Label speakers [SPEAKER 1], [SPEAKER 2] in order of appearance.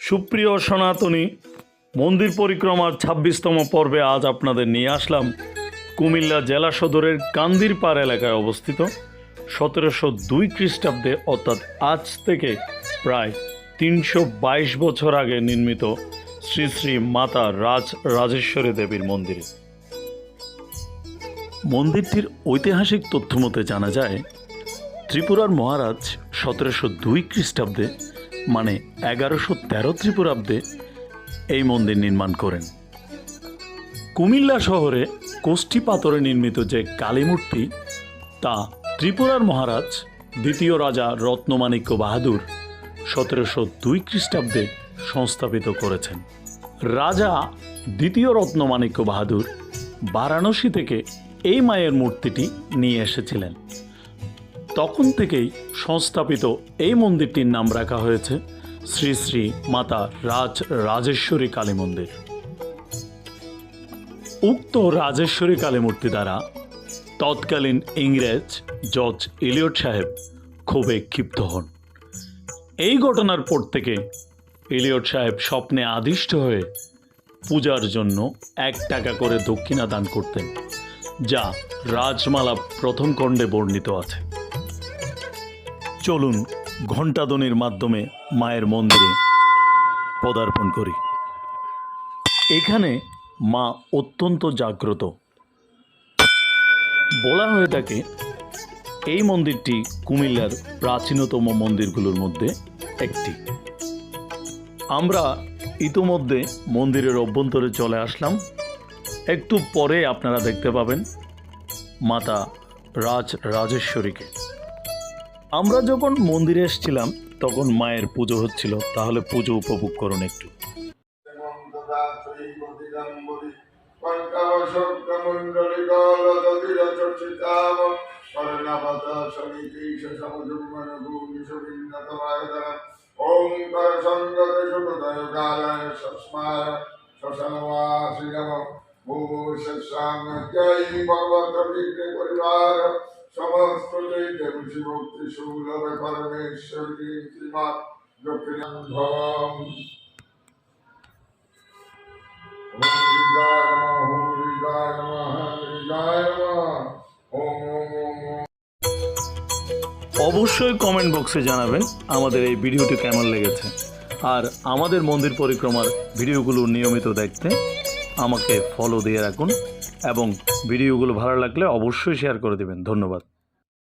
[SPEAKER 1] সুপ্রিয় সনাতনী, মন্দির পরিক্রমার ২৬তম পর্বে আজ আপনাদের নিয়ে আসলাম কুমিল্লা জেলা সদরের কান্দিরপাড় এলাকায় অবস্থিত ১৭০২ খ্রিস্টাব্দে অর্থাৎ আজ থেকে প্রায় ৩২২ বছর আগে নির্মিত শ্রী শ্রী মাতা রাজেশ্বরী দেবীর মন্দিরে। মন্দিরটির ঐতিহাসিক তথ্য মতে জানা যায়, ত্রিপুরার মহারাজ ১৭০২ খ্রিস্টাব্দে মানে ১১১৩ ত্রিপুরাব্দে এই মন্দির নির্মাণ করেন। কুমিল্লা শহরে কোষ্ঠী পাথরে নির্মিত যে কালী মূর্তি, তা ত্রিপুরার মহারাজ দ্বিতীয় রাজা রত্নমাণিক্য বাহাদুর ১৭০২ খ্রিস্টাব্দে সংস্থাপিত করেছেন। রাজা দ্বিতীয় রত্নমাণিক্য বাহাদুর বারাণসী থেকে এই মায়ের মূর্তিটি নিয়ে এসেছিলেন। তখন থেকেই সংস্থাপিত এই মন্দিরটির নাম রাখা হয়েছে শ্রী শ্রী মাতা রাজেশ্বরী কালী মন্দির। উক্ত রাজেশ্বরী কালী মূর্তি দ্বারা তৎকালীন ইংরেজ জজ এলিয়ট সাহেব ক্ষোভে ক্ষিপ্ত হন। এই ঘটনার পর থেকে এলিয়ট সাহেব স্বপ্নে আদিষ্ট হয়ে পূজার জন্য ১ টাকা করে দক্ষিণা দান করতেন, যা রাজমালা প্রথম খণ্ডে বর্ণিত আছে। চলুন ঘণ্টাধ্বনির মাধ্যমে মায়ের মন্দিরে পদার্পণ করি। এখানে মা অত্যন্ত জাগ্রত। বলা হয়ে থাকে এই মন্দিরটি কুমিল্লার প্রাচীনতম মন্দিরগুলোর মধ্যে একটি। আমরা ইতোমধ্যে মন্দিরের অভ্যন্তরে চলে আসলাম। একটু পরে আপনারা দেখতে পাবেন মাতা রাজেশ্বরীকে। আমরা যখন মন্দিরে এসেছিলাম তখন মায়ের পুজো হচ্ছিল, তাহলে পুজো উপভোগ করুন একটু।
[SPEAKER 2] সমস্ত দেবী ভক্তি সুলভে পরমেশ্বরী শ্রীমৎ দক্ষিণাম্ভম
[SPEAKER 1] অবশ্যই কমেন্ট বক্সে জানাবেন আমাদের এই ভিডিওটি কেমন লেগেছে। আর আমাদের মন্দির পরিক্রমার ভিডিওগুলো নিয়মিত দেখতে আমাকে ফলো দিয়ে রাখুন এবং ভিডিওগুলো ভালো লাগলে অবশ্যই শেয়ার করে দেবেন। ধন্যবাদ।